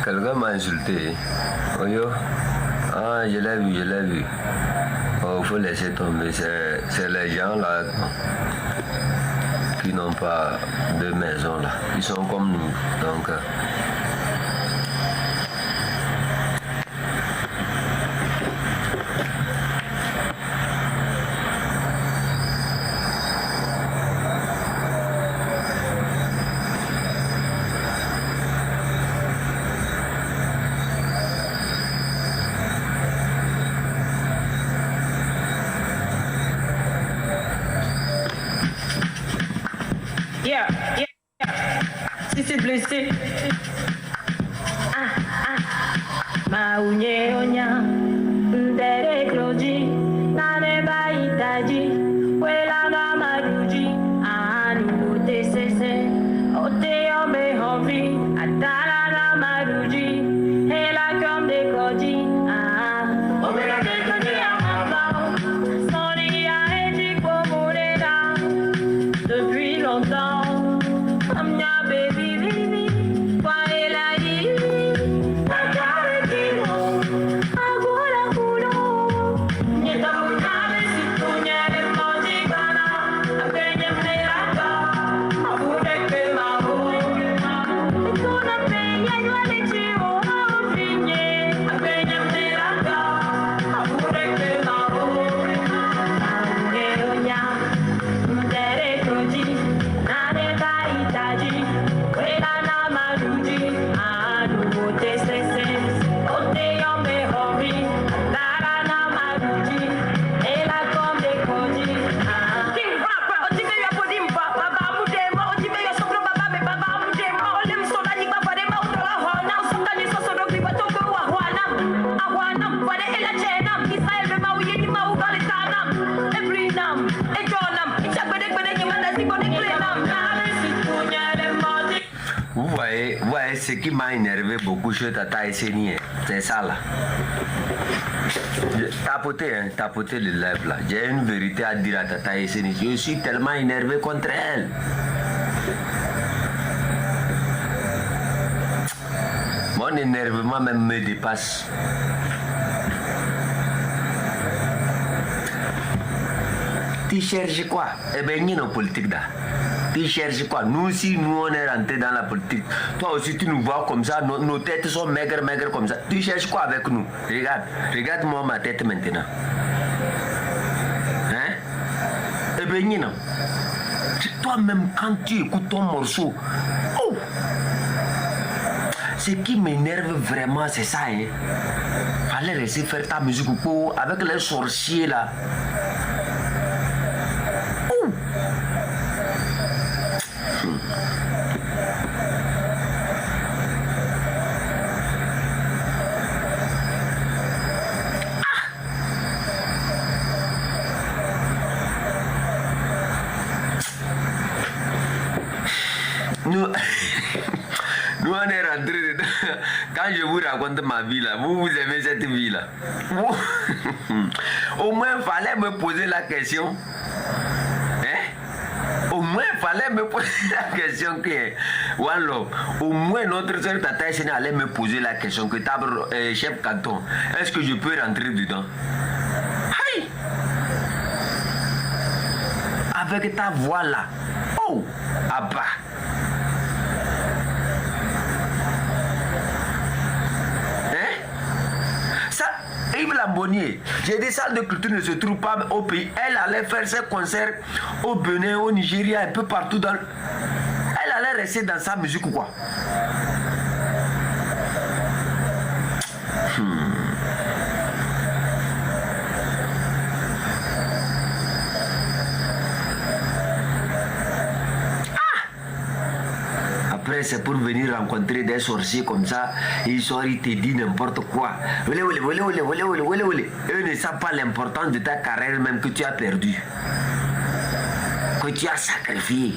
Quelqu'un m'a insulté. Oh yo. Ah, je l'ai vu, je l'ai vu. Oh, faut laisser tomber. C'est les gens là qui n'ont pas de maison là. Ils sont comme nous. Donc. Si c'est blessé. Maunye onya, ndere kroji, nane baitaji, wela na maruji, anu te sese, ote ombe honvi, atala na maruji, hela comme des koji, omela de koji amaba, soni a eti komoreda, depuis longtemps. Vous voyez ce qui m'a énervé beaucoup chez Tata Esseni, c'est ça là. Tapotez le live là. J'ai une vérité à dire à Tata Esseni. Je suis tellement énervé contre elle. Mon énervement même me dépasse. Tu cherches quoi? Eh bien, il y a une politique là. Tu cherches quoi? Nous aussi, nous on est rentrés dans la politique. Toi aussi, tu nous vois comme ça, nos têtes sont maigres comme ça. Tu cherches quoi avec nous? Regarde-moi ma tête maintenant. Hein? Eh bien, non. Toi-même, quand tu écoutes ton morceau, oh! Ce qui m'énerve vraiment, c'est ça, hein? Fallait laisser faire ta musique avec les sorciers là. Nous on est rentrés dedans. Quand je vous raconte ma vie là, vous aimez cette vie là. Au moins il fallait me poser la question. Hein? Au moins il fallait me poser la question que One Love. Au moins notre soeur Tata Esseni allait me poser la question que Tabre chef canton, est-ce que je peux rentrer dedans? Aïe! Avec ta voix là. Oh! Abba! Yves Lambonnier, j'ai des salles de culture ne se trouvent pas au pays. Elle allait faire ses concerts au Bénin, au Nigeria, un peu partout dans. Elle allait rester dans sa musique ou quoi? Après c'est pour venir rencontrer des sorciers comme ça. Ils sont, ils te disent n'importe quoi. Eux ne savent pas l'importance de ta carrière même que tu as perdu. Que tu as sacrifié.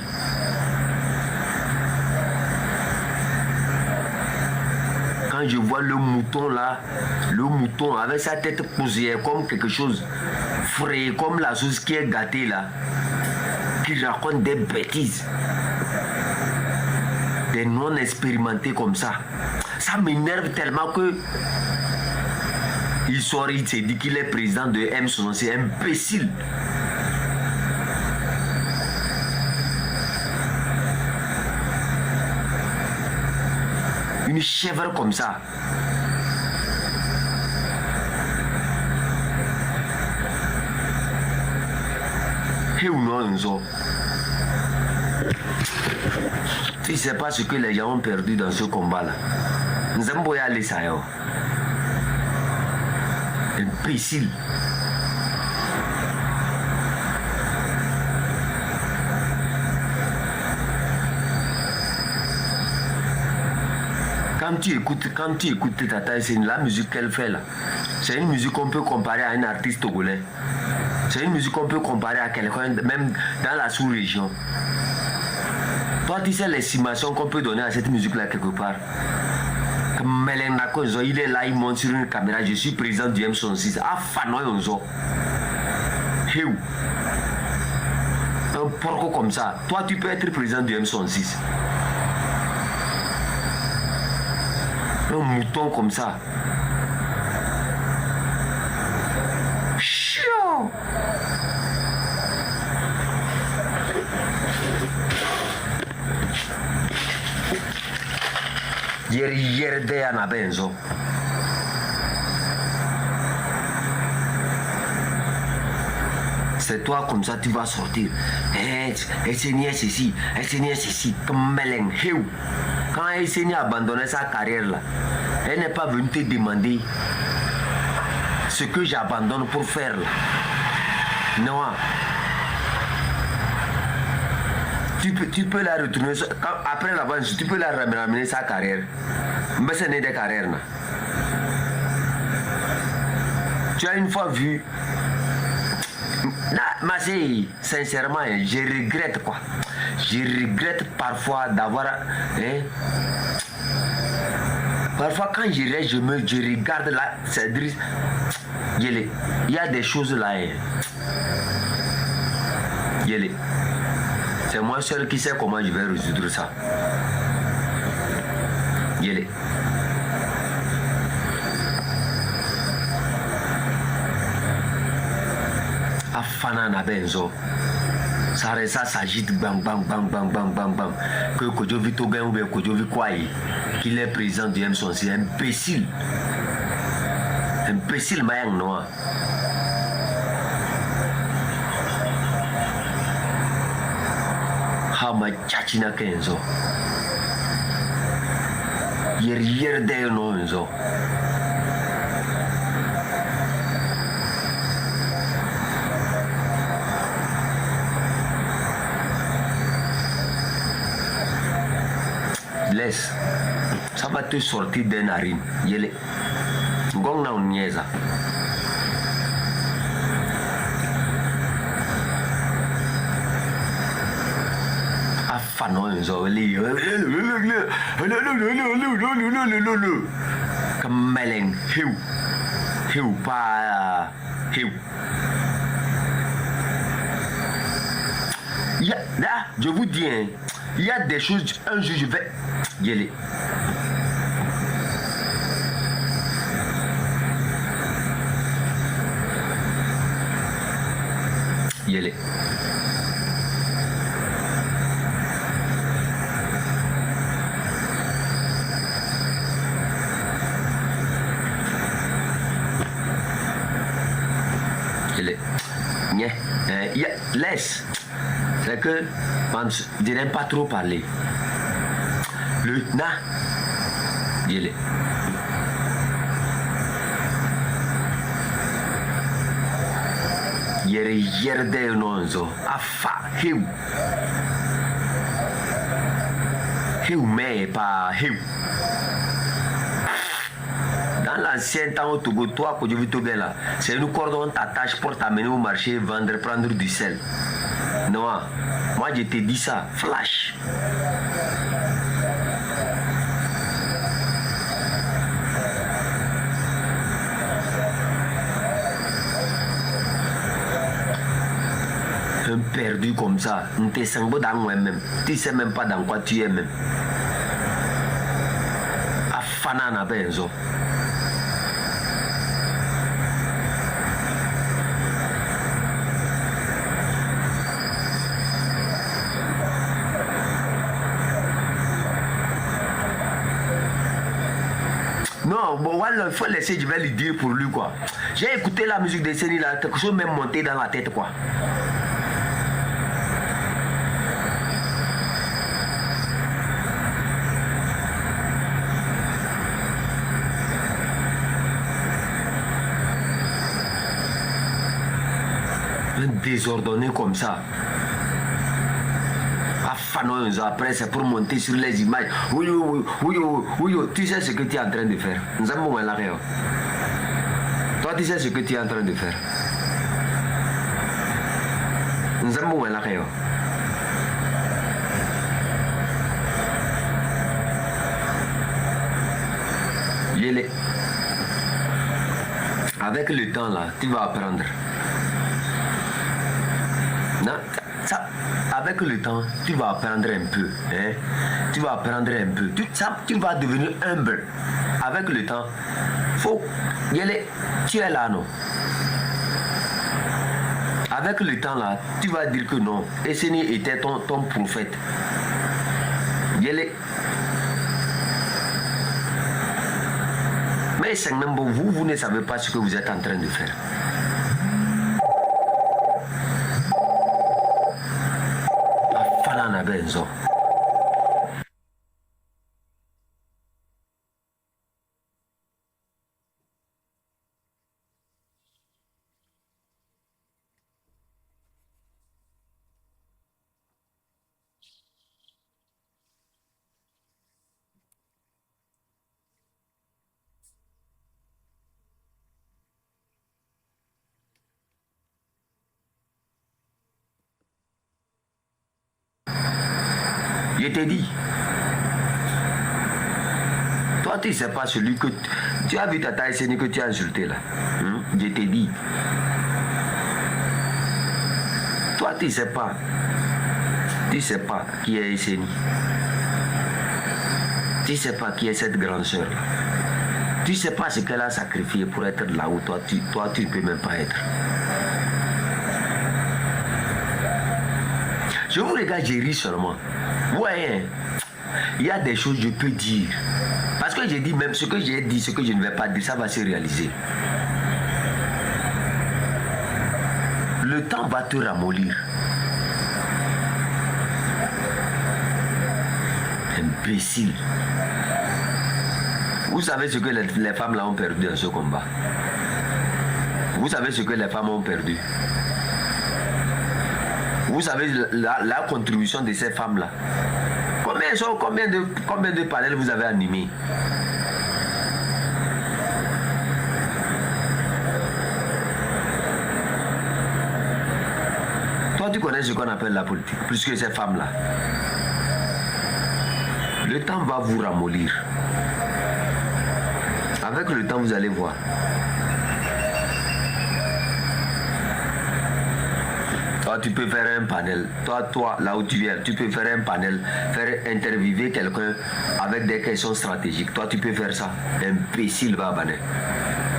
Quand je vois le mouton là, le mouton avec sa tête posée comme quelque chose frais, comme la sauce qui est gâtée là, qui raconte des bêtises. Des non expérimentés comme ça. Ça m'énerve tellement que il sort, il s'est dit qu'il est président de M. C'est imbécile. Une chèvre comme ça. Et ou non, tu ne sais pas ce que les gens ont perdu dans ce combat-là. Nous avons aller ça. Imbécile. Quand tu écoutes Tata Esseni, la musique qu'elle fait là, c'est une musique qu'on peut comparer à un artiste togolais. C'est une musique qu'on peut comparer à quelqu'un, même dans la sous-région. Toi, tu sais l'estimation qu'on peut donner à cette musique-là quelque part. Il est là, il monte sur une caméra, je suis président du M66. Ah, Fanoyonzo. Un porco comme ça, toi, tu peux être président du M66. Un mouton comme ça. Chiant. Hier de Anabenzo. C'est toi comme ça tu vas sortir. Esseni est ceci, Esseni est ceci. Comme Mélène. Quand Esseni a abandonné sa carrière là, elle n'est pas venue te demander ce que j'abandonne pour faire là. Non. Tu peux la retourner, après la vente, tu peux la ramener sa carrière. Mais ce n'est des carrières. Là. Tu as une fois vu. Mais sincèrement, je regrette quoi. Je regrette parfois d'avoir. Parfois quand je reste, je regarde là, il y a des choses là. C'est moi seul qui sais comment je vais résoudre ça. Afana na benzo. Ça s'agite bang bang bang bang bang bang bang. Que Kodjovi Togen ou bien Kodjovi Kwaï, qu'il est président du M100, c'est imbécile. Imbécile mayang noir. Hama chachina kenzo. Yer de no enzo. Laisse, ça va te sortir des narines. Yele, gong na unieza. Afano enzo li. Comme Mélène, hiu pas hiu. Là, je vous dis, hein, il y a des choses, un jour je vais y aller. Y aller. Laisse. C'est que je n'aime pas trop parler. Le na, il est. Hier de nonzo, afa, hiu. mais pas Heu. Dans l'ancien temps au Togo, toi, que je veux te bien là, c'est une corde on t'attache pour t'amener au marché, vendre, prendre du sel. Non, moi je te dis ça, flash. Un perdu comme ça, on te sent dans moi-même, tu sais même pas dans quoi tu es même. Afanana benzo. Non, bon, voilà, il faut laisser, je vais lui dire pour lui quoi. J'ai écouté la musique de Seni là, quelque chose m'est monté dans la tête quoi. Un désordonné comme ça. Après c'est pour monter sur les images. Oui, tu sais ce que tu es en train de faire. Toi tu sais ce que tu es en train de faire. Avec le temps là, tu vas apprendre. Non, ça, avec le temps, tu vas apprendre un peu. Hein? Tu vas apprendre un peu. Tu vas devenir humble. Avec le temps, faut y aller. Tu es là, non? Avec le temps, là, tu vas dire que non. Esseni était ton prophète. Y aller. Mais c'est même bon, vous ne savez pas ce que vous êtes en train de faire. Benzo. Je t'ai dit. Toi, tu ne sais pas celui que... Tu as vu ta taille Seni que tu as insulté là. Je t'ai dit. Toi, tu ne sais pas. Tu ne sais pas qui est Seni. Tu ne sais pas qui est cette grande sœur là. Tu ne sais pas ce qu'elle a sacrifié pour être là où toi, tu ne peux même pas être. Je vous regarde, j'ai ri seulement. Ouais, il y a des choses que je peux dire. Parce que j'ai dit même ce que j'ai dit, ce que je ne vais pas dire, ça va se réaliser. Le temps va te ramollir. Imbécile. Vous savez ce que les femmes là ont perdu dans ce combat. Vous savez ce que les femmes ont perdu. Vous savez la contribution de ces femmes-là. Combien de panels vous avez animés? Toi, tu connais ce qu'on appelle la politique, plus que ces femmes-là. Le temps va vous ramollir. Avec le temps, vous allez voir. Toi, tu peux faire un panel. Toi, là où tu es, tu peux faire un panel, faire interviewer quelqu'un avec des questions stratégiques. Toi, tu peux faire ça. Imbécile, va banner.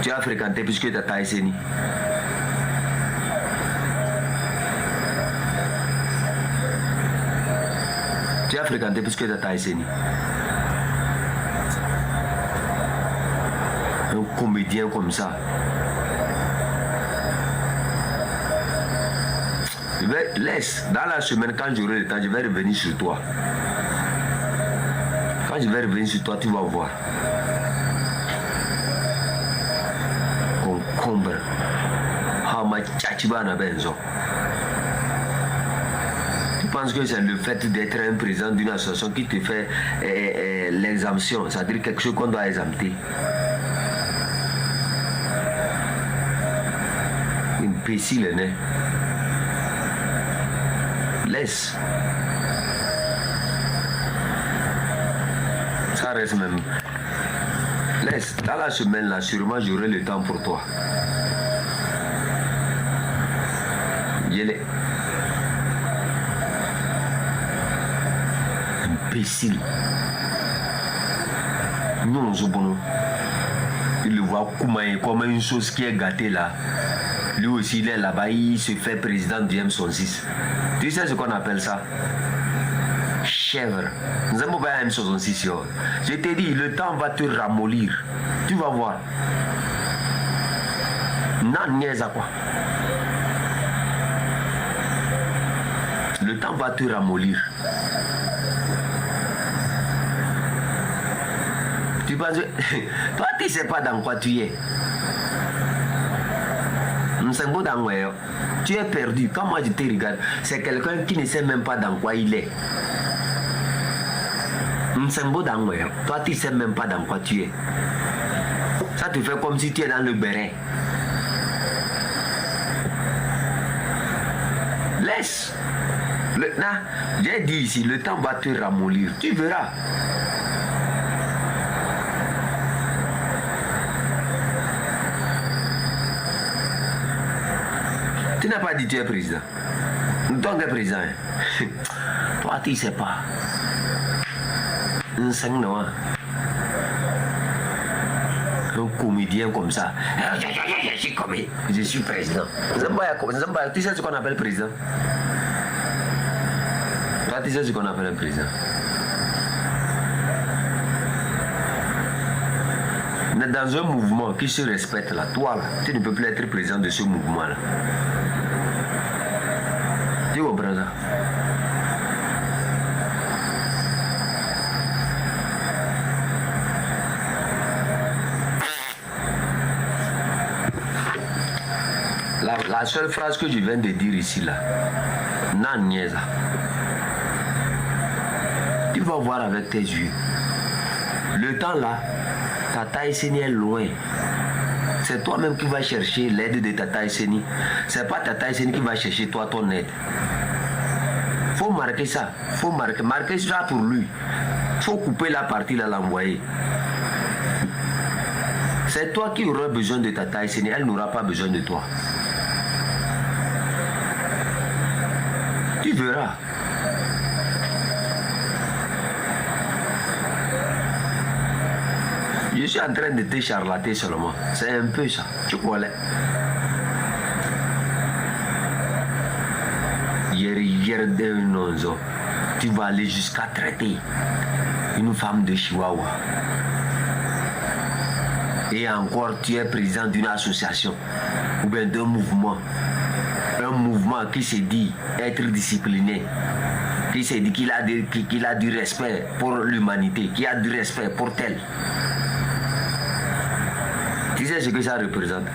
Tu as fréquenté puisque tu as taillé Seni. Tu as fréquenté puisque tu as taillé Seni. Un comédien comme ça. Laisse, dans la semaine, quand j'aurai le temps, je vais revenir sur toi. Quand je vais revenir sur toi, tu vas voir. Concombre. Hama chachiba na benzo. penses que c'est le fait d'être un président d'une association qui te fait l'exemption, c'est-à-dire quelque chose qu'on doit exempter. Imbécile, né? Laisse. Ça reste même. Laisse. Dans la semaine là, sûrement j'aurai le temps pour toi. Yélé. Imbécile. Non, Zobono. Il le voit comme une chose qui est gâtée là. Lui aussi, il est là-bas, il se fait président du M66. Tu sais ce qu'on appelle ça? Chèvre. Nous n'avons pas M66. Je t'ai dit, le temps va te ramollir. Tu vas voir. Non, niaise à quoi. Le temps va te ramollir. Tu penses que... Toi, tu ne sais pas dans quoi tu es. Tu es perdu. Quand moi je te regarde, c'est quelqu'un qui ne sait même pas dans quoi il est. Toi, tu ne sais même pas dans quoi tu es. Ça te fait comme si tu es dans le béret. Laisse. J'ai dit ici, le temps va te ramollir. Tu verras. Tu n'as pas dit que tu es président. Donc tu es président. Toi, tu ne sais pas. Un comédien comme ça. Je suis président. Tu sais ce qu'on appelle président? Toi, tu sais ce qu'on appelle un président? Dans un mouvement qui se respecte là, toi là, tu ne peux plus être président de ce mouvement là. Tu comprends ça? La seule phrase que je viens de dire ici là, non niaise. Tu vas voir avec tes yeux. Le temps là, Tata Esseni est loin. C'est toi-même qui vas chercher l'aide de Tata Esseni. C'est pas Tata Esseni qui va chercher toi ton aide. Faut marquer ça. Faut marquer ça pour lui. Faut couper la partie là, l'envoyer. C'est toi qui auras besoin de Tata Esseni. Elle n'aura pas besoin de toi. Tu verras. Je suis en train de te charlater seulement. C'est un peu ça. Tu connais. Tu vas aller jusqu'à traiter une femme de Chihuahua. Et encore, tu es président d'une association ou bien d'un mouvement. Un mouvement qui se dit être discipliné. Qui se dit qu'il a du respect pour l'humanité, qui a du respect pour tel. Tu sais ce que ça représente?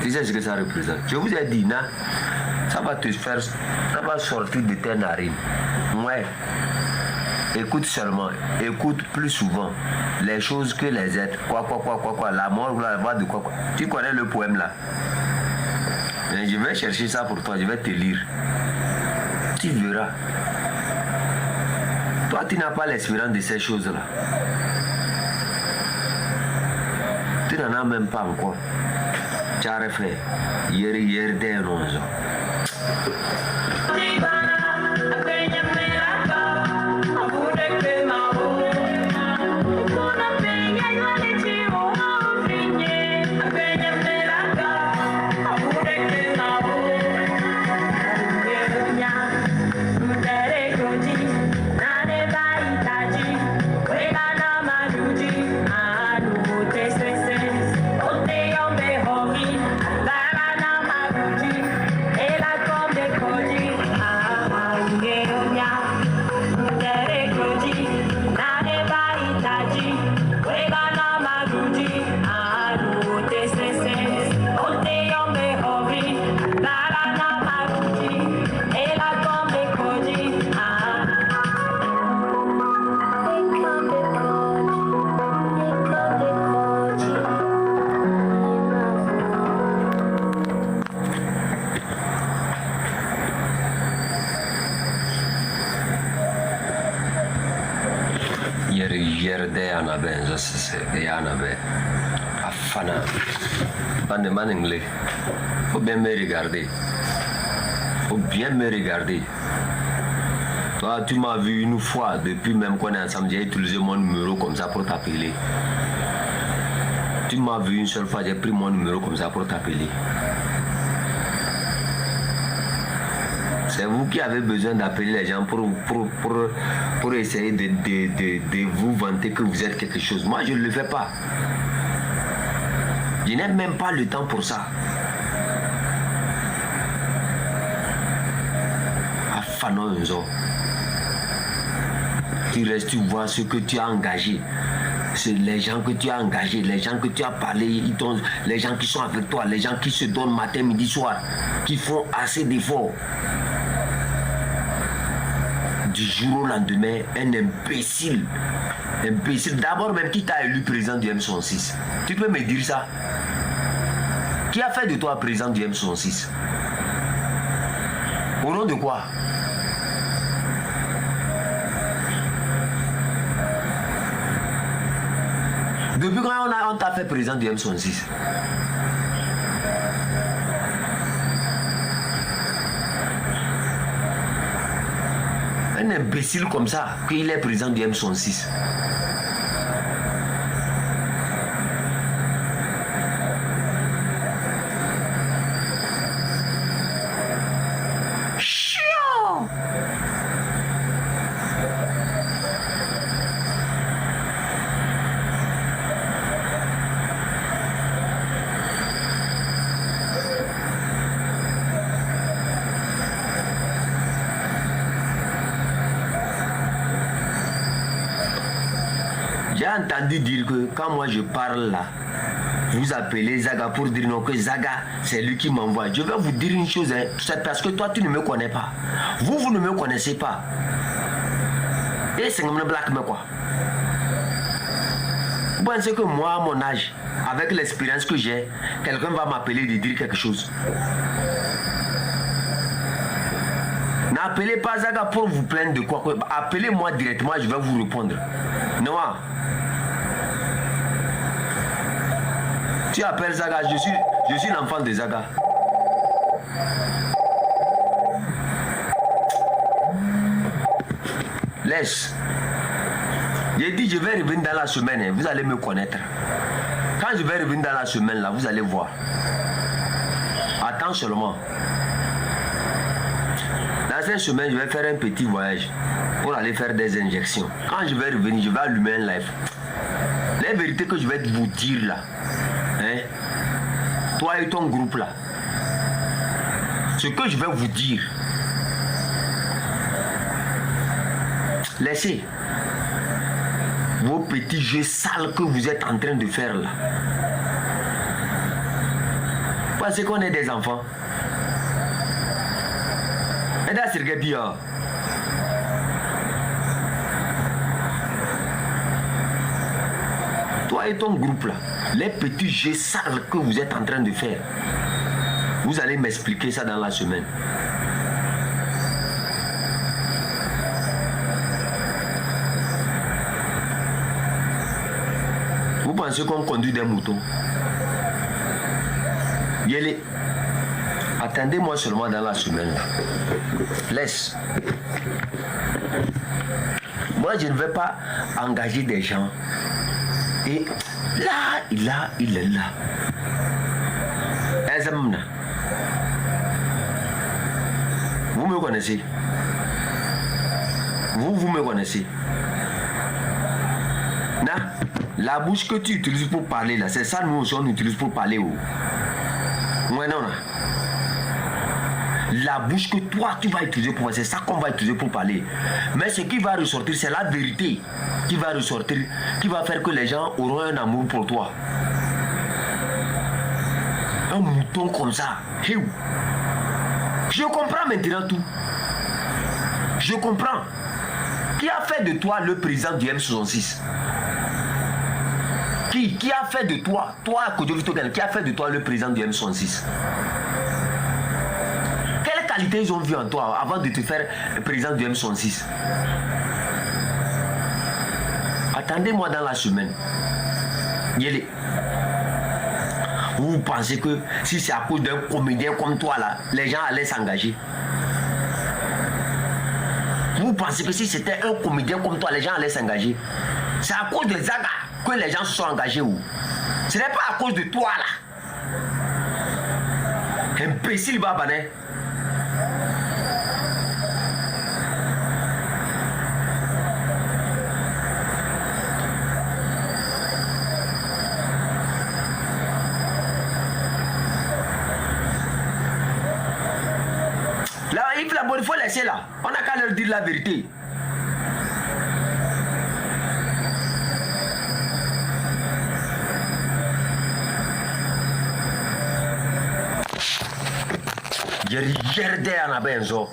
Tu sais ce que ça représente? Je vous ai dit, non? Ça va te faire, ça va sortir de tes narines. Ouais. Écoute seulement, écoute plus souvent les choses que les êtres. Quoi, la mort, la voix de quoi. Tu connais le poème là? Mais je vais chercher ça pour toi, je vais te lire. Tu verras. Toi, tu n'as pas l'espérance de ces choses-là. Tu n'en as même pas encore. Tu as refait. Hier, des onze. Ah Yerde anabe, ça c'est anabe. Afana. Man anglais. Faut bien me regarder. Faut bien me regarder. Toi, tu m'as vu une fois, depuis même qu'on est ensemble, j'ai utilisé mon numéro comme ça pour t'appeler. Tu m'as vu une seule fois, j'ai pris mon numéro comme ça pour t'appeler. C'est vous qui avez besoin d'appeler les gens pour essayer de vous vanter que vous êtes quelque chose. Moi, je ne le fais pas. Je n'ai même pas le temps pour ça. Afanonzo. Tu restes, tu vois ce que tu as engagé. C'est les gens que tu as engagés, les gens que tu as parlé, les gens qui sont avec toi, les gens qui se donnent matin, midi, soir, qui font assez d'efforts. Du jour au lendemain, un imbécile. D'abord même qui t'a élu président du M66. Tu peux me dire ça? Qui a fait de toi président du M66? Au nom de quoi? Depuis quand on t'a fait président du M66? Un imbécile comme ça, qu'il est président du M66. Chiant! J'ai entendu dire que quand moi je parle là, vous appelez Zaga pour dire non que Zaga c'est lui qui m'envoie. Je vais vous dire une chose, hein, c'est parce que toi tu ne me connais pas. Vous ne me connaissez pas. Et c'est comme le black mais quoi. Vous pensez que moi à mon âge, avec l'expérience que j'ai, quelqu'un va m'appeler de dire quelque chose? N'appelez pas Zaga pour vous plaindre de quoi. Appelez-moi directement, je vais vous répondre. Noah. Tu appelles Zaga, je suis l'enfant de Zaga. Laisse. J'ai dit je vais revenir dans la semaine, hein, vous allez me connaître. Quand je vais revenir dans la semaine là, vous allez voir. Attends seulement. Dans cette semaine, je vais faire un petit voyage pour aller faire des injections. Quand je vais revenir, je vais allumer un live. Les vérités que je vais vous dire là, hein, toi et ton groupe là, ce que je vais vous dire, laissez vos petits jeux sales que vous êtes en train de faire là. Parce qu'on est des enfants. Et là, c'est le gars. Toi et ton groupe là, les petits jeux sales que vous êtes en train de faire, vous allez m'expliquer ça dans la semaine. Vous pensez qu'on conduit des moutons? Yélé. Attendez-moi seulement dans la semaine. Laisse. Moi, je ne vais pas engager des gens. Et là, il est là. Vous me connaissez. Vous me connaissez. Na, la bouche que tu utilises pour parler là, c'est ça nous aussi on utilise pour parler. Moi non. La bouche que toi tu vas utiliser pour parler, c'est ça qu'on va utiliser pour parler. Mais ce qui va ressortir, c'est la vérité qui va ressortir, qui va faire que les gens auront un amour pour toi. Un mouton comme ça. Je comprends maintenant tout. Je comprends. Qui a fait de toi le président du M66? Qui a fait de toi, qui a fait de toi le président du M66? Quelle qualité ils ont vu en toi avant de te faire le président du M66? attendez-moi dans la semaine. Yélé. Vous pensez que si c'est à cause d'un comédien comme toi là, les gens allaient s'engager? Vous pensez que si c'était un comédien comme toi, les gens allaient s'engager? C'est à cause de Zaga que les gens se sont engagés où? Ce n'est pas à cause de toi là. Imbécile Babané. Là, il faut laisser là. On n'a qu'à leur dire la vérité. Yerde ana benzo.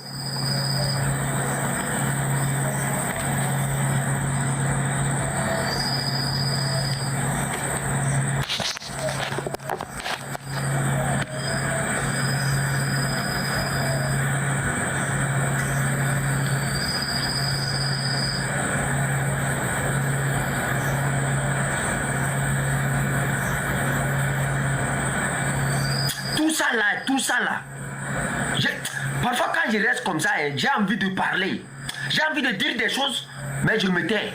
Tout ça là. Parfois quand je reste comme ça, j'ai envie de parler. J'ai envie de dire des choses, mais je me tais.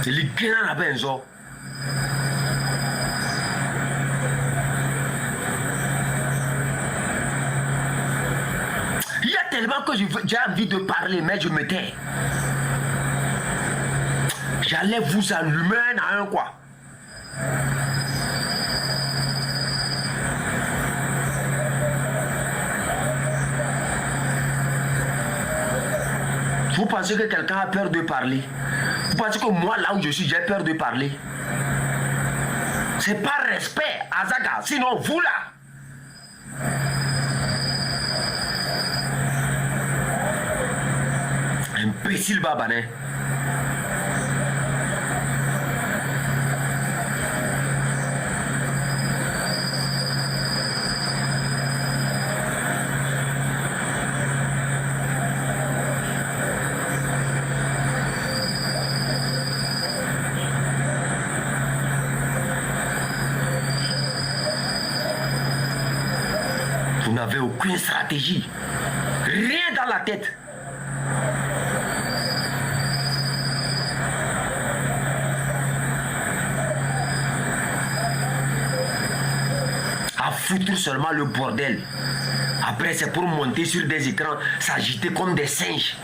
C'est les grands la benzo. Il y a tellement que j'ai envie de parler, mais je me tais. J'allais vous allumer à un quoi. Vous pensez que quelqu'un a peur de parler? Vous pensez que moi, là où je suis, j'ai peur de parler? C'est pas respect, Azaga. Sinon, vous là. Imbécile Babané. Vous n'avez aucune stratégie. Rien dans la tête. À foutre seulement le bordel. Après, c'est pour monter sur des écrans, s'agiter comme des singes.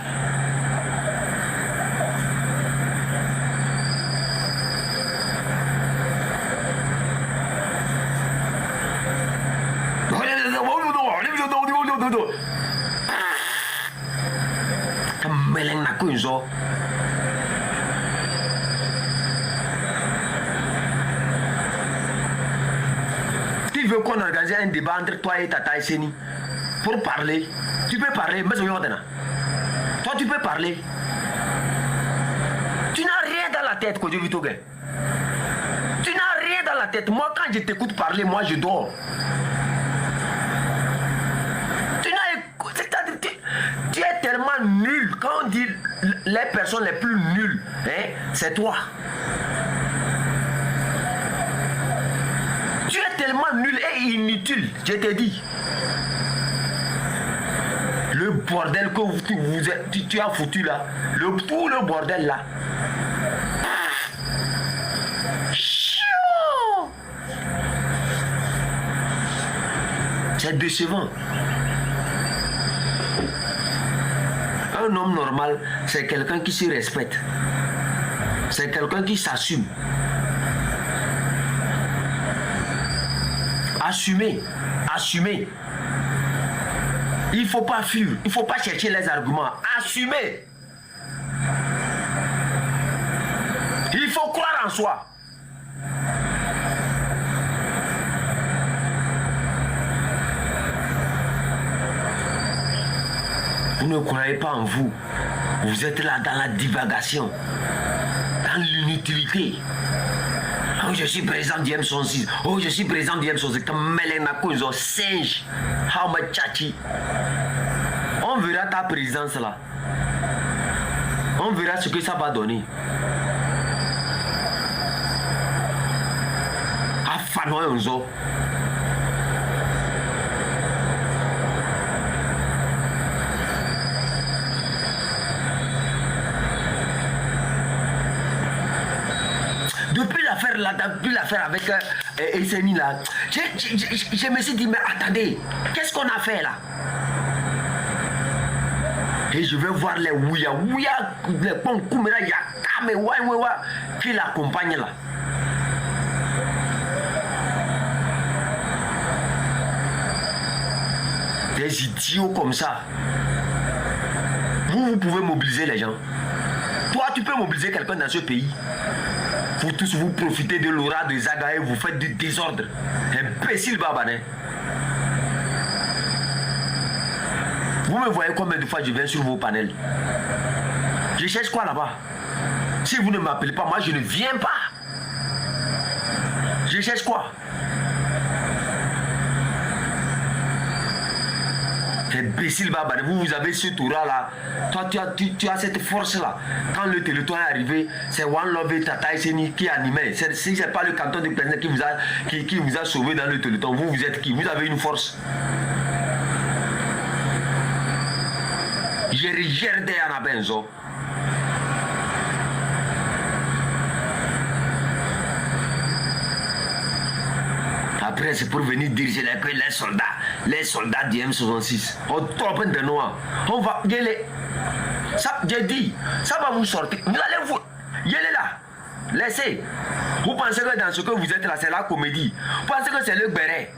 Tu veux qu'on organise un débat entre toi et Tata Esseni pour parler? Tu peux parler, mais toi tu peux parler. Tu n'as rien dans la tête, Kodjo Vitoge. Tu n'as rien dans la tête. Moi, quand je t'écoute parler, moi je dors. Tu es tellement nul. Quand on dit les personnes les plus nulles, hein, c'est toi. Tu es tellement nul et inutile, je te dis. Le bordel que tu as foutu là, tout le bordel là. C'est décevant. Un homme normal, c'est quelqu'un qui se respecte. C'est quelqu'un qui s'assume. Assumer. Il ne faut pas fuir. Il ne faut pas chercher les arguments. Assumer. Il faut croire en soi. Vous ne croyez pas en vous. Vous êtes là dans la divagation, dans l'inutilité. Oh, je suis président du M66. Oh, je suis président du M66. Comme Melena Kozo, singe. Hama Tchachi. On verra ta présence là. On verra ce que ça va donner. Afano Yonzo. Depuis l'affaire avec Esseni là, je me suis dit, mais attendez, qu'est-ce qu'on a fait là? Et je vais voir les Ouya, les Ponkoumera, Yakame, Ouaïouaïwa, qui l'accompagnent là. Des idiots comme ça. Vous pouvez mobiliser les gens. Toi, tu peux mobiliser quelqu'un dans ce pays. Vous tous, vous profitez de l'aura de Zaga et vous faites du désordre. Imbécile Babané. Vous me voyez combien de fois je viens sur vos panels? Je cherche quoi là-bas? Si vous ne m'appelez pas, moi je ne viens pas. Je cherche quoi? Imbécile Babané, vous avez ce tour là. Toi tu as cette force là. Quand le téléthon est arrivé, c'est One Love et Tata Esseni qui animait. Si ce n'est pas le canton de Plaisir qui vous a sauvé dans le téléthon, vous êtes qui? Vous avez une force. Je regarde à Benzo. Après, c'est pour venir diriger que les soldats du M66. On trompe de noir. On va y aller. Ça, j'ai dit, ça va vous sortir. Vous allez vous. Y aller là. Laissez. Vous pensez que dans ce que vous êtes là, c'est la comédie. Vous pensez que c'est le béret.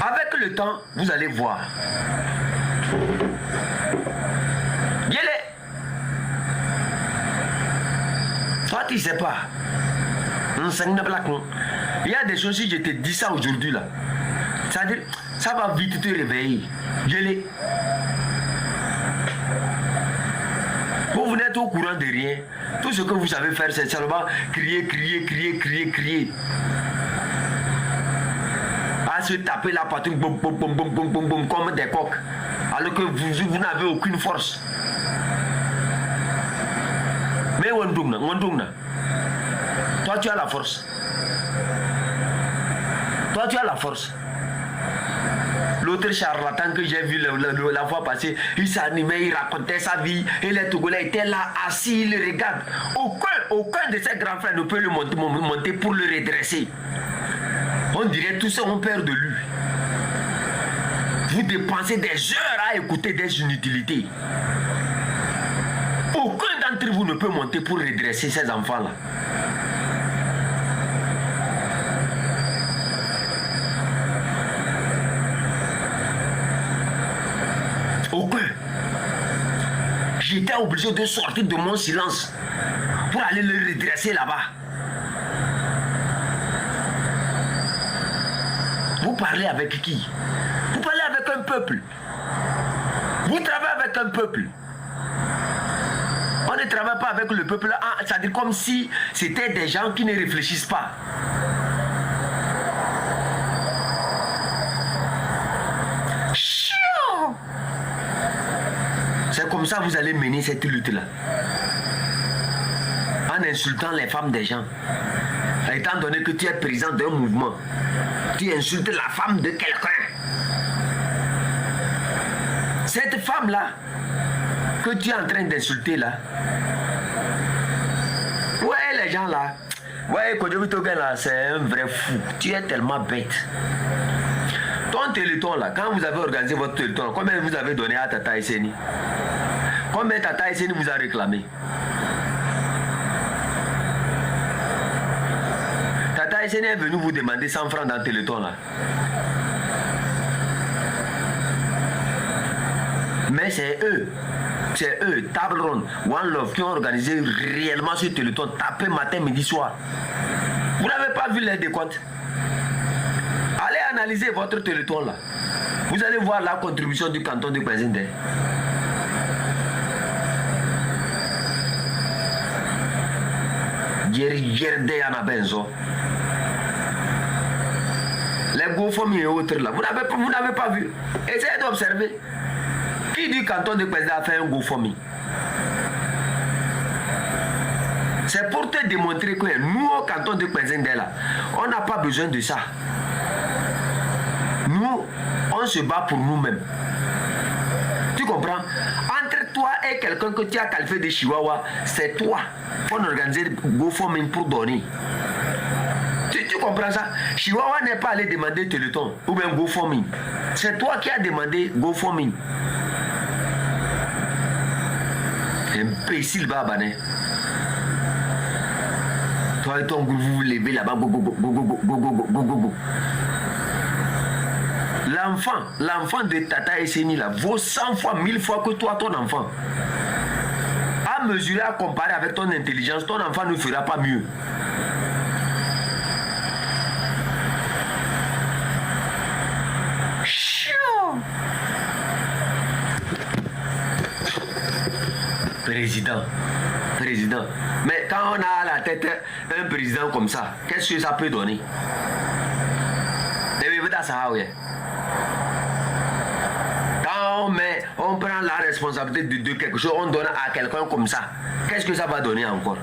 Avec le temps, vous allez voir. Y aller. Toi, tu ne sais pas. Il y a des choses, si je te dis ça aujourd'hui là, c'est-à-dire, ça va vite te réveiller. Gueulez. Vous n'êtes au courant de rien. Tout ce que vous savez faire, c'est seulement crier. À se taper la poitrine, comme des coqs. Alors que vous n'avez aucune force. Mais Wandungna, toi tu as la force. Toi tu as la force. L'autre charlatan que j'ai vu la fois passée, il s'animait, il racontait sa vie, et les Togolais étaient là, assis, ils le regardent. Aucun de ses grands frères ne peut le monter pour le redresser. On dirait tous ont peur de lui. Vous dépensez des heures à écouter des inutilités. Aucun d'entre vous ne peut monter pour redresser ces enfants-là. Aucun. J'étais obligé de sortir de mon silence pour aller le redresser là-bas. Vous parlez avec qui? Vous parlez avec un peuple. Vous travaillez avec un peuple. On ne travaille pas avec le peuple, c'est-à-dire comme si c'était des gens qui ne réfléchissent pas. C'est comme ça que vous allez mener cette lutte-là. En insultant les femmes des gens. Étant donné que tu es président d'un mouvement, tu insultes la femme de quelqu'un. Cette femme-là, que tu es en train d'insulter là, ouais, les gens là, ouais, Kodjobitogen là, c'est un vrai fou. Tu es tellement bête. Ton téléthon là, quand vous avez organisé votre téléthon, combien vous avez donné à Tata Esseni? Combien Tata Esseni vous a réclamé? Tata Esseni est venu vous demander 100 francs dans le téléthon là. Mais c'est eux, Table Ronde, One Love, qui ont organisé réellement ce téléthon, tapé matin, midi, soir. Vous n'avez pas vu les décomptes? Allez analyser votre téléthon là. Vous allez voir la contribution du canton de Kwazindé. Gerdé en Abenzo. Les GoFundMe et autres là, vous n'avez pas vu. Essayez d'observer. Qui du canton de Kwesda a fait un GoFundMe? C'est pour te démontrer que nous, au canton de Kwesda, on n'a pas besoin de ça. Nous, on se bat pour nous-mêmes. Tu comprends? Entre toi et quelqu'un que tu as qualifié de Chihuahua, c'est toi qu'on organise GoFundMe pour donner. Tu comprends ça? Chihuahua n'est pas allé demander Téléthon ou bien GoFundMe. C'est toi qui as demandé GoFundMe. Imbécile babané. Toi et ton groupe, vous vous levez là-bas. L'enfant de Tata Esseni là vaut 100 fois, 1000 fois que toi, ton enfant. À mesurer, à comparer avec ton intelligence, ton enfant ne fera pas mieux. Président. Mais quand on a à la tête un président comme ça, qu'est-ce que ça peut donner? Quand on prend la responsabilité de quelque chose, on donne à quelqu'un comme ça, qu'est-ce que ça va donner encore?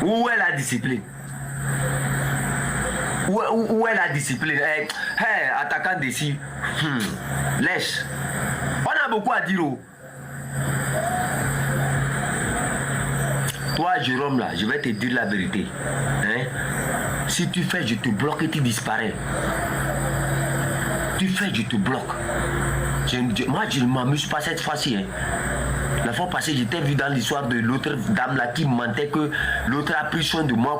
Où est la discipline? Où est la discipline? Hey, attaquant d'ici, lèche. On a beaucoup à dire. Toi, Jérôme, là, je vais te dire la vérité. Hein? Si tu fais, je te bloque et tu disparais. Tu fais, je te bloque. Moi, je ne m'amuse pas cette fois-ci. Hein. La fois passée, j'étais vu dans l'histoire de l'autre dame là qui mentait que l'autre a pris soin de moi,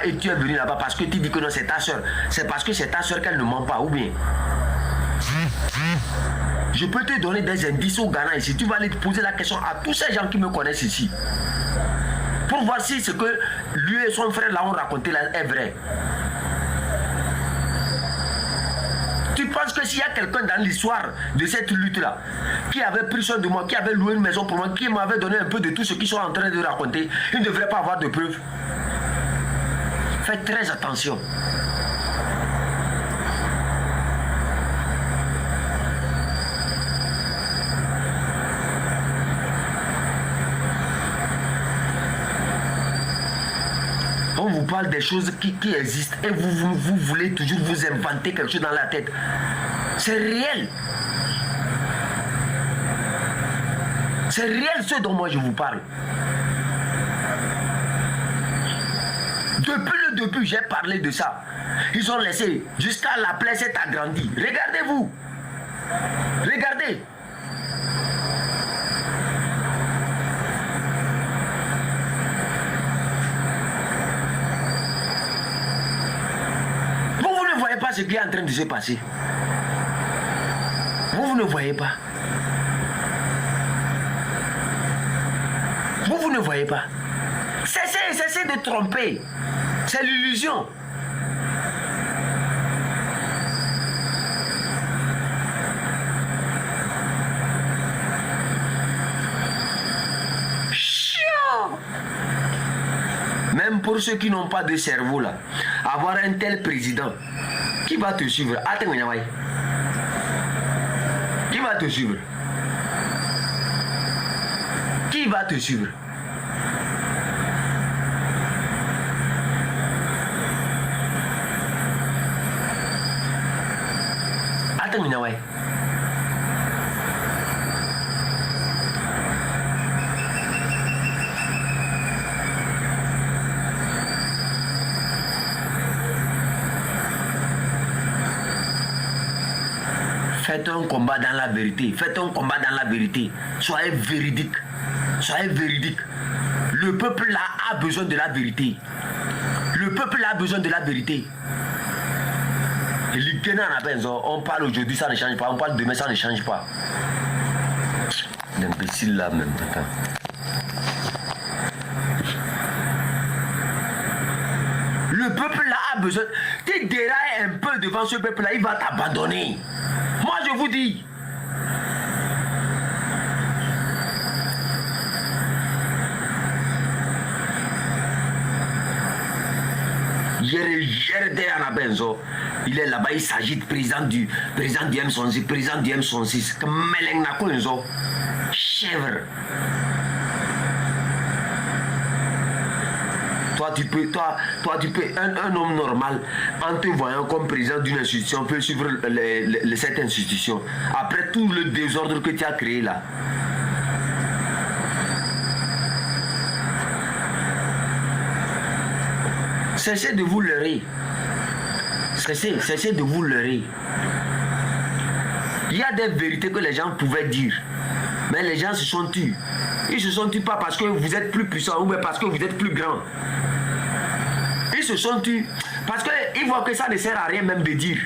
et tu es venu là-bas parce que tu dis que non, c'est ta soeur. C'est parce que c'est ta soeur qu'elle ne ment pas, ou bien? Je peux te donner des indices au Ghana ici. Tu vas aller te poser la question à tous ces gens qui me connaissent ici. Pour voir si ce que lui et son frère là ont raconté là est vrai. Tu penses que s'il y a quelqu'un dans l'histoire de cette lutte-là qui avait pris soin de moi, qui avait loué une maison pour moi, qui m'avait donné un peu de tout ce qu'ils sont en train de raconter, il ne devrait pas avoir de preuves? Faites très attention. On vous parle des choses qui existent et vous voulez toujours vous inventer quelque chose dans la tête. C'est réel. C'est réel ce dont moi je vous parle. Depuis le début, j'ai parlé de ça. Ils ont laissé jusqu'à la plaie s'est agrandie. Regardez-vous. Regardez. Vous ne voyez pas ce qui est en train de se passer. Vous ne voyez pas. Vous ne voyez pas. Cessez de tromper. C'est l'illusion. Même pour ceux qui n'ont pas de cerveau là, avoir un tel président qui va te suivre. Qui va te suivre? Qui va te suivre? Faites un combat dans la vérité. Faites un combat dans la vérité. Soyez véridique. Soyez véridique. Le peuple là a besoin de la vérité. Le peuple là a besoin de la vérité. On parle aujourd'hui, ça ne change pas. On parle demain, ça ne change pas. L'imbécile là même. Attends. Le peuple là a besoin. Tu dérailles un peu devant ce peuple là, il va t'abandonner. Moi je vous dis. Yerde Anabenzo, il est là-bas, il s'agit de président du M106, président du M106. Meleng Nakonzo, chèvre. Toi tu peux, un homme normal, en te voyant comme président d'une institution, peut suivre cette institution. Après tout le désordre que tu as créé là. Cessez de vous leurrer. Cessez de vous leurrer. Il y a des vérités que les gens pouvaient dire. Mais les gens se sont tus. Ils se sont tus pas parce que vous êtes plus puissant ou bien parce que vous êtes plus grand. Ils se sont tus parce qu'ils voient que ça ne sert à rien même de dire.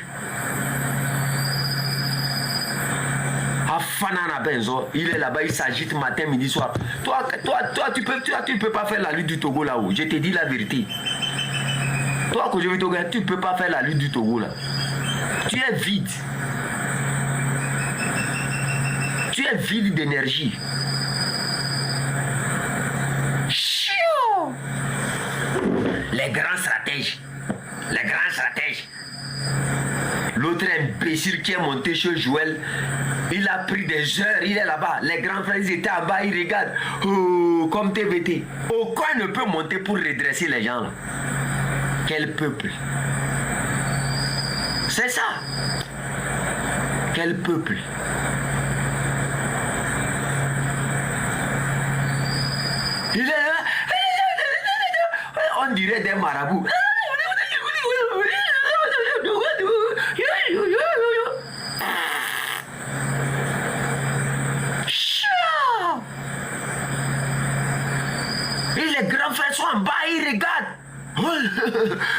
Afanana Benzo, il est là-bas, il s'agite matin, midi, soir. Toi, tu peux pas faire la lutte du Togo là-haut. Je te dis la vérité. Toi, que je veux te dire, tu ne peux pas faire la lutte du Togo là. Tu es vide. Tu es vide d'énergie. Chiot! Les grands stratèges. Les grands stratèges. L'autre imbécile qui est monté chez Joël, il a pris des heures, il est là-bas. Les grands frères, ils étaient en bas, ils regardent. Oh, comme TVT. Aucun ne peut monter pour redresser les gens là. Quel peuple? C'est ça. Quel peuple? Il est là. On dirait des marabouts. Et les grands frères sont en bas, ils regardent.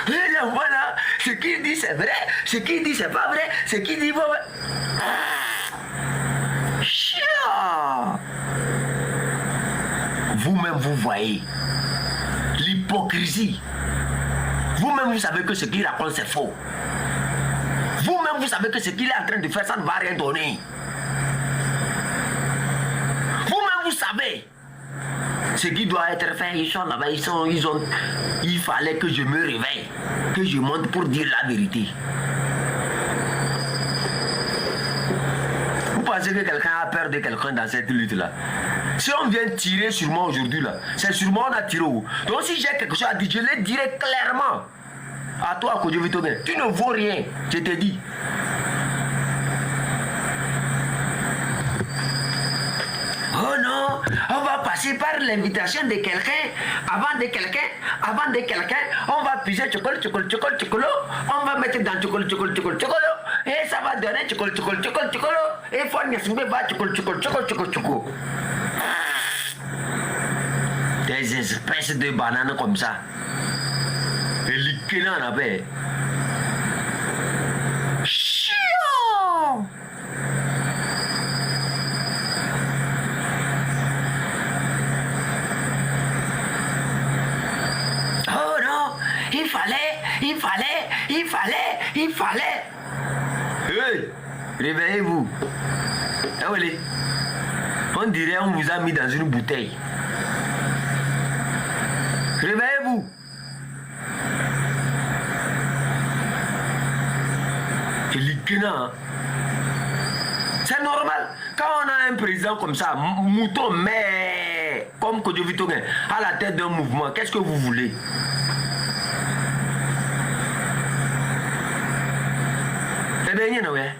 Et là, voilà, ce qu'il dit c'est vrai, ce qu'il dit c'est pas vrai, ce qu'il dit pas vrai. Vous-même vous voyez l'hypocrisie. Vous-même vous savez que ce qu'il raconte c'est faux. Vous-même vous savez que ce qu'il est en train de faire ça ne va rien donner. Vous-même vous savez. Ce qui doit être fait, ils sont là-bas, il fallait que je me réveille, que je monte pour dire la vérité. Vous pensez que quelqu'un a peur de quelqu'un dans cette lutte-là? Si on vient tirer sur moi aujourd'hui, là, c'est sur moi on a tiré où? Donc si j'ai quelque chose à dire, je le dirai clairement. À toi, que je veux te dire, tu ne vaux rien, je te dis. Oh non, on va passer par l'invitation de quelqu'un, avant de quelqu'un, on va puiser chocolat, on va mettre dans chocolat, et ça va donner chocolat, et faut chocolat. Des espèces de bananes comme ça. Et liquide en avait. Il fallait. Hey, réveillez-vous. Allez. On dirait on vous a mis dans une bouteille. Réveillez-vous. C'est normal. Quand on a un président comme ça, mouton, mais comme Kodjo Vitogen, à la tête d'un mouvement, qu'est-ce que vous voulez? Eh bien, il y en a, ouais.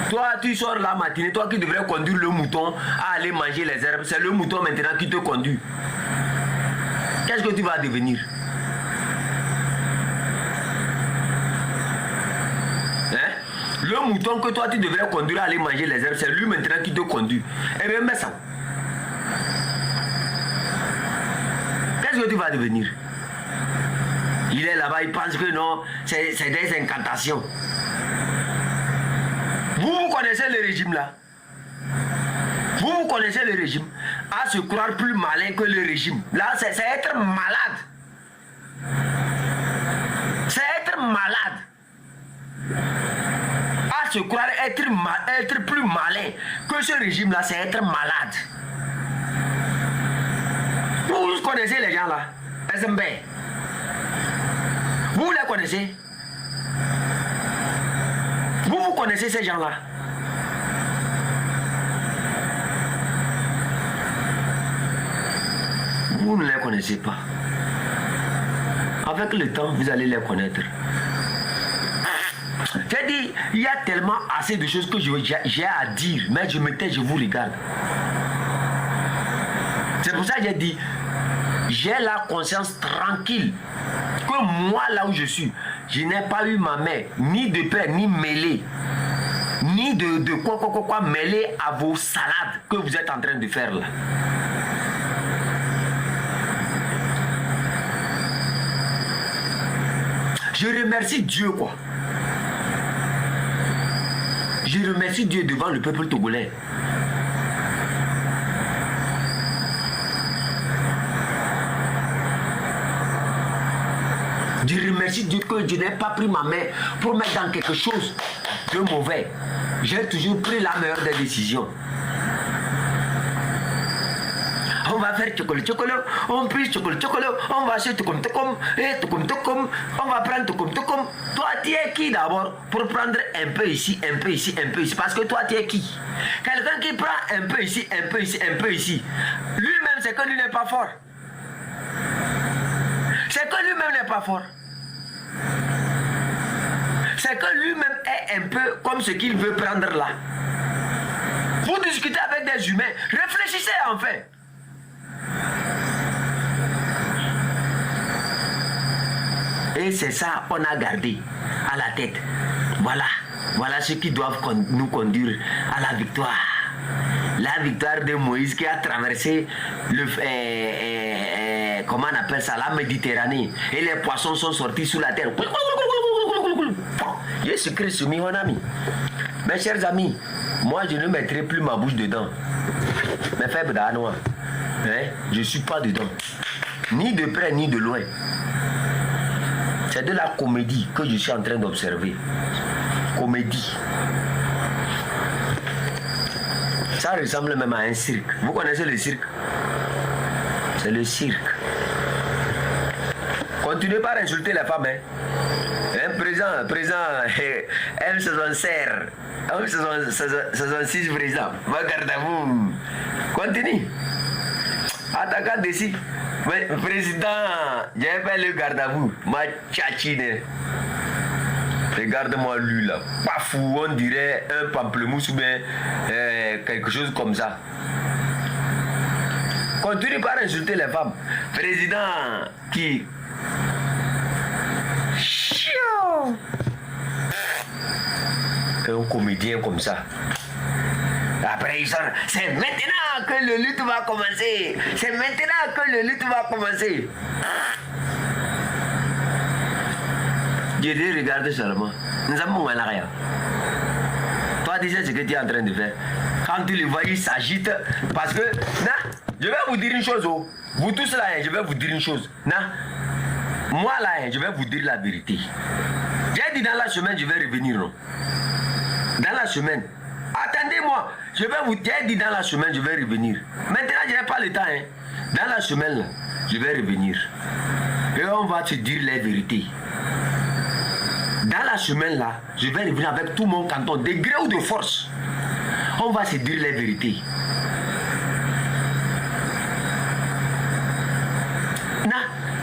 Toi, tu sors la matinée, toi qui devrais conduire le mouton à aller manger les herbes, c'est le mouton maintenant qui te conduit. Qu'est-ce que tu vas devenir? Le mouton que toi tu devrais conduire à aller manger les herbes, c'est lui maintenant qui te conduit. Eh bien, mais ça. Qu'est-ce que tu vas devenir? Il est là-bas, il pense que non, c'est des incantations. Vous connaissez le régime là? Vous connaissez le régime? à se croire plus malin que le régime. Là, c'est être malade. C'est être malade. À se croire être plus malin que ce régime-là, c'est être malade. Vous connaissez les gens là, SMB. Vous les connaissez? Vous connaissez ces gens là? Vous ne les connaissez pas. Avec le temps, vous allez les connaître. J'ai dit, il y a tellement assez de choses que j'ai à dire, mais je me tais, je vous regarde. C'est pour ça que j'ai dit, j'ai la conscience tranquille que moi, là où je suis, je n'ai pas eu ma main, ni de père, ni mêlée, ni de quoi mêlée à vos salades que vous êtes en train de faire là. Je remercie Dieu, quoi. Je remercie Dieu devant le peuple togolais. Je remercie Dieu que je n'ai pas pris ma main pour mettre dans quelque chose de mauvais. J'ai toujours pris la meilleure des décisions. On va faire chocolat, on prie chocolat, on va acheter tokom, on va prendre tokom. Toi, tu es qui d'abord pour prendre un peu ici, un peu ici, un peu ici? Parce que toi, tu es qui? Quelqu'un qui prend un peu ici, un peu ici, un peu ici. Lui-même, c'est que lui n'est pas fort. C'est que lui-même n'est pas fort. C'est que lui-même est un peu comme ce qu'il veut prendre là. Vous discutez avec des humains, réfléchissez en fait. Et c'est ça qu'on a gardé à la tête. Voilà ceux qui doivent nous conduire à la victoire. La victoire de Moïse qui a traversé comment on appelle ça, la Méditerranée. Et les poissons sont sortis sous la terre. Jésus-Christ, mon ami. Mes chers amis, moi je ne mettrai plus ma bouche dedans. Mes faibles danois, je ne suis pas dedans. Ni de près ni de loin. C'est de la comédie que je suis en train d'observer. Comédie. Ça ressemble même à un cirque. Vous connaissez le cirque? C'est le cirque. Continuez pas à insulter les femmes. Présent, elle se s'en sert. Elle se s'en 6 présents. Regardez-vous. Continue. Attaquant d'ici. Président, j'ai fait le garde à vous. Ma tchatchine. Regarde-moi lui là. Pas fou, on dirait un pamplemousse ou bien quelque chose comme ça. Continue par insulter les femmes. Président qui... Un comédien comme ça. Après ils sont... C'est maintenant que le lutte va commencer. C'est maintenant que le lutte va commencer. Je dis regarde seulement. Nous avons un arrière. Toi tu sais ce que tu es en train de faire. Quand tu le vois, il s'agite. Parce que, je vais vous dire une chose. Oh. Vous tous là, je vais vous dire une chose. Moi là, je vais vous dire la vérité. J'ai dit dans la semaine, je vais revenir. Non? Dans la semaine. Attendez-moi. Je vais vous dire, dit dans la semaine, je vais revenir. Maintenant, je n'ai pas le temps. Dans la semaine, là, je vais revenir. Et on va te dire la vérité. Dans la semaine, là, je vais revenir avec tout mon canton, de gré ou de force. On va se dire la vérité.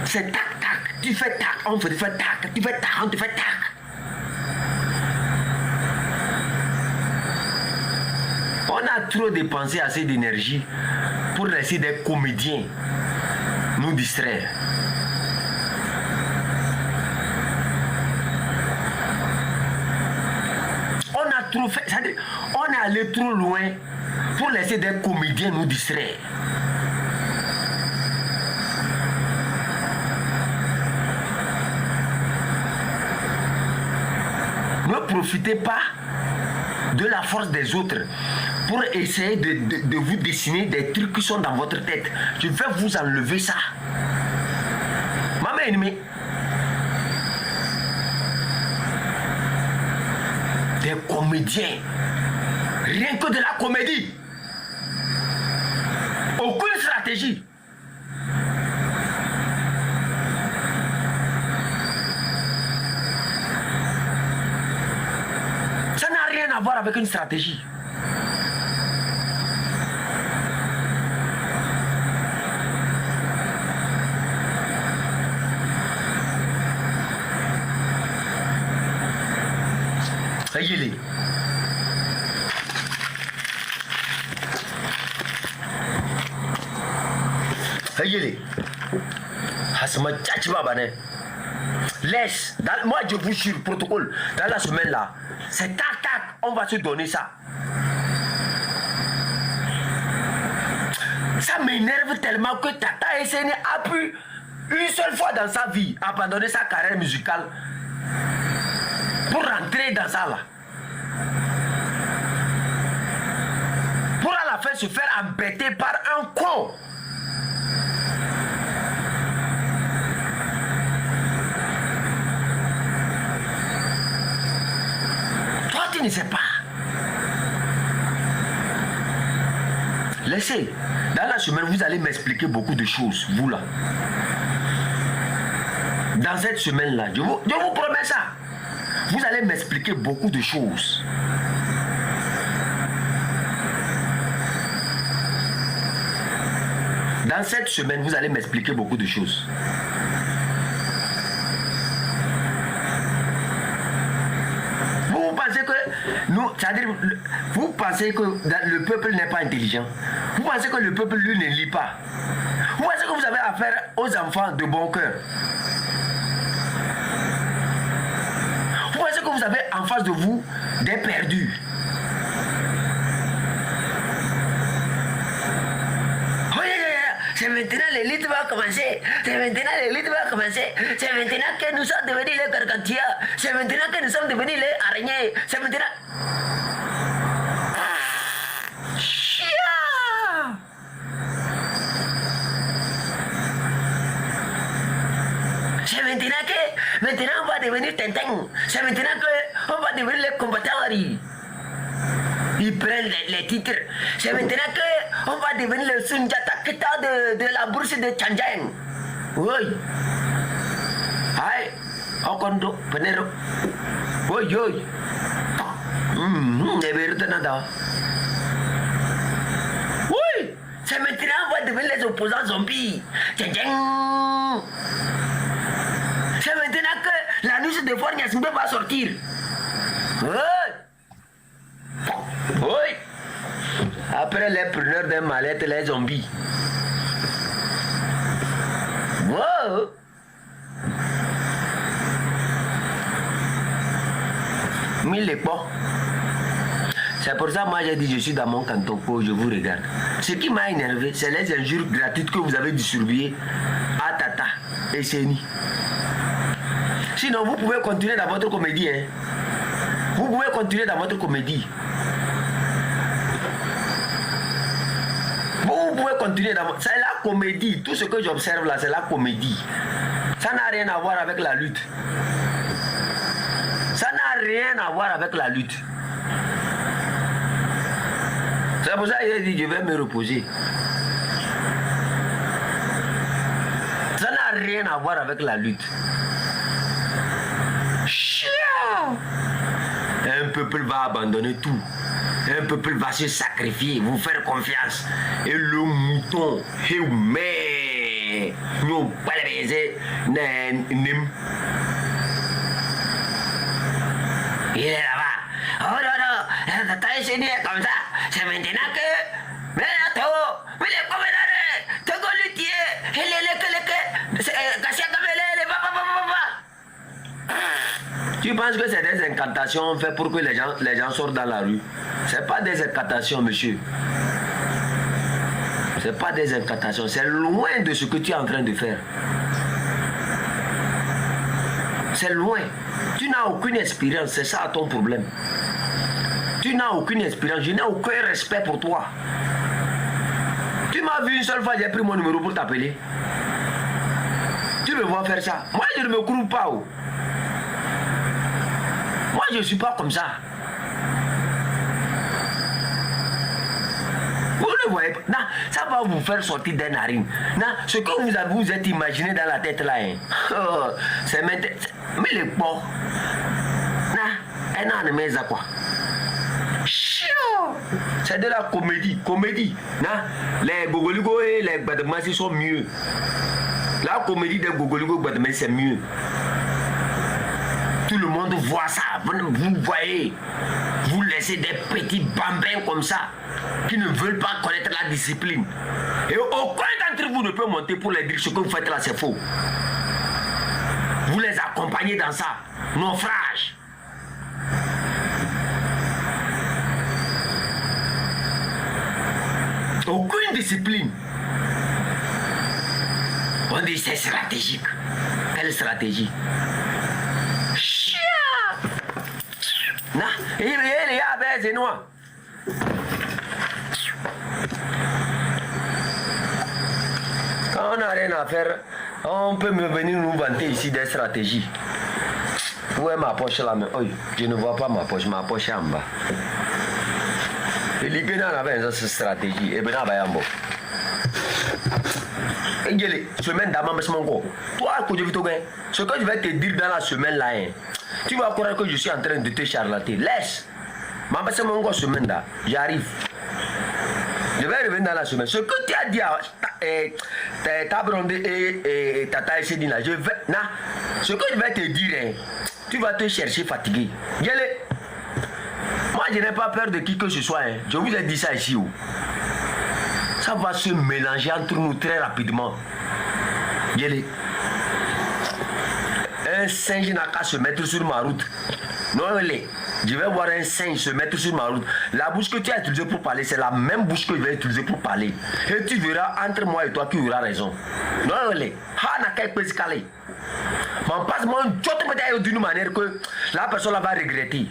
C'est tac, tac. Tu fais tac, on te fait tac. Tu fais tac, on te fait tac. On a trop dépensé assez d'énergie pour laisser des comédiens nous distraire. On a trop fait, c'est-à-dire, on est allé trop loin pour laisser des comédiens nous distraire. Ne profitez pas de la force des autres pour essayer de vous dessiner des trucs qui sont dans votre tête. Je vais vous enlever ça. Maman ennemie. Des comédiens. Rien que de la comédie. Aucune stratégie. Ça n'a rien à voir avec une stratégie. Ayez-les. Ayez-les. Hasma Tchachibabane. Laisse. Moi, je vous jure, protocole, dans la semaine là, c'est tac tac, on va se donner ça. Ça m'énerve tellement que Tata Essene a pu, une seule fois dans sa vie, abandonner sa carrière musicale pour rentrer dans ça là. Pour à la fin se faire embêter par un con. Toi tu ne sais pas. Laissez. Dans la semaine, vous allez m'expliquer beaucoup de choses, vous là. Dans cette semaine-là, je vous promets ça. Vous allez m'expliquer beaucoup de choses. Dans cette semaine, vous allez m'expliquer beaucoup de choses. Vous pensez que nous, c'est-à-dire, vous pensez que le peuple n'est pas intelligent. Vous pensez que le peuple, lui, ne lit pas. Vous pensez que vous avez affaire aux enfants de bon cœur. Vous pensez que vous avez en face de vous des perdus. C'est maintenant l'élite va commencer. C'est maintenant l'élite va commencer. C'est maintenant que nous sommes devenus les gargantia. C'est maintenant que nous sommes devenus les araignées. C'est maintenant... C'est maintenant que... Maintenant on va devenir Tintin. C'est maintenant que on va devenir les combattants. Ils prennent les titres. C'est maintenant qu'on va devenir le Sunjata Kita de la bourse de Tchandjang. Oui. Aïe. Okondo. Penero. Oui, oui. Oui. C'est maintenant qu'on va devenir les opposants zombies. Tchandjang. C'est maintenant que la nuit de Fort Nyassimbe va sortir. Oui. Oui. Après les preneurs des mallettes, les zombies. Wow. Mille pas. C'est pour ça que moi j'ai dit je suis dans mon canton pour je vous regarde. Ce qui m'a énervé, c'est les injures gratuites que vous avez distribuées à Tata et Seni. Sinon vous pouvez continuer dans votre comédie. Hein. Vous pouvez continuer dans votre comédie. Vous pouvez continuer dans votre... C'est la comédie. Tout ce que j'observe là, c'est la comédie. Ça n'a rien à voir avec la lutte. Ça n'a rien à voir avec la lutte. C'est pour ça que j'ai dit je vais me reposer. Ça n'a rien à voir avec la lutte. Un peuple va abandonner tout. Un peuple va se sacrifier, vous faire confiance. Et le mouton, il est là-bas. Oh non, non, Tata Essene est comme ça. C'est maintenant que... Mais attends, mais les commédades, te golutier, et les tu penses que c'est des incantations faites pour que les gens sortent dans la rue? C'est pas des incantations, monsieur. C'est pas des incantations. C'est loin de ce que tu es en train de faire. C'est loin. Tu n'as aucune expérience. C'est ça ton problème. Tu n'as aucune expérience, je n'ai aucun respect pour toi. Tu m'as vu une seule fois, j'ai pris mon numéro pour t'appeler. Tu me vois faire ça. Moi, je ne me cours pas. Oh. Moi, je ne suis pas comme ça. Vous ne voyez pas. Non, ça va vous faire sortir des narines. Non, ce que vous êtes imaginé dans la tête là, hein. Oh, c'est maintenant. Mais les porcs. Non, elle n'a jamais ça quoi. C'est de la comédie. Comédie. Non, les Gogoligo et les Bademasi sont mieux. La comédie des Gogoligo et Bademasi c'est mieux. Tout le monde voit ça. Vous voyez. Vous laissez des petits bambins comme ça qui ne veulent pas connaître la discipline. Et aucun d'entre vous ne peut monter pour les dire ce que vous faites là, c'est faux. Vous les accompagnez dans ça. Naufrage. Aucune discipline. On dit c'est stratégique. Quelle stratégie? Non, il y a des noirs. Quand on n'a rien à faire, on peut me venir nous vanter ici des stratégies. Où est ma poche là? Oh, je ne vois pas ma poche est en bas. Et les gars avait une stratégie. Et bien, semaine d'avant, toi, ce que je vais te dire dans la semaine là, tu vas croire que je suis en train de te charlater. Laisse. Ma semaine là, j'arrive. Je vais revenir dans la semaine. Ce que tu as dit à ta blonde et tata Essédine là, je vais. Ce que je vais te dire, tu vas te chercher fatigué. Moi, je n'ai pas peur de qui que ce soit. Je vous ai dit ça ici. Ça va se mélanger entre nous très rapidement. Un singe n'a qu'à se mettre sur ma route. Non, je vais voir un singe se mettre sur ma route. La bouche que tu as utilisée pour parler, c'est la même bouche que je vais utiliser pour parler. Et tu verras entre moi et toi qui aura raison. Non, mon passe mon job d'une manière que la personne va regretter.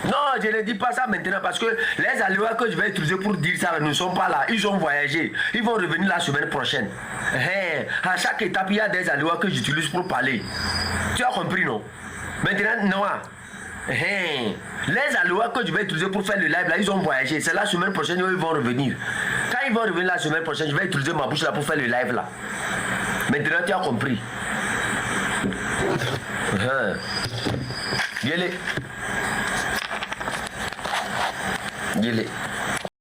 Non, je ne dis pas ça maintenant parce que les aléas que je vais utiliser pour dire ça ne sont pas là. Ils ont voyagé. Ils vont revenir la semaine prochaine. À chaque étape, il y a des aléas que j'utilise pour parler. Tu as compris, non? Maintenant, non. Les aléas que je vais utiliser pour faire le live, là, ils ont voyagé. C'est la semaine prochaine où ils vont revenir. Quand ils vont revenir la semaine prochaine, je vais utiliser ma bouche là pour faire le live là. Maintenant, tu as compris. Viens-les.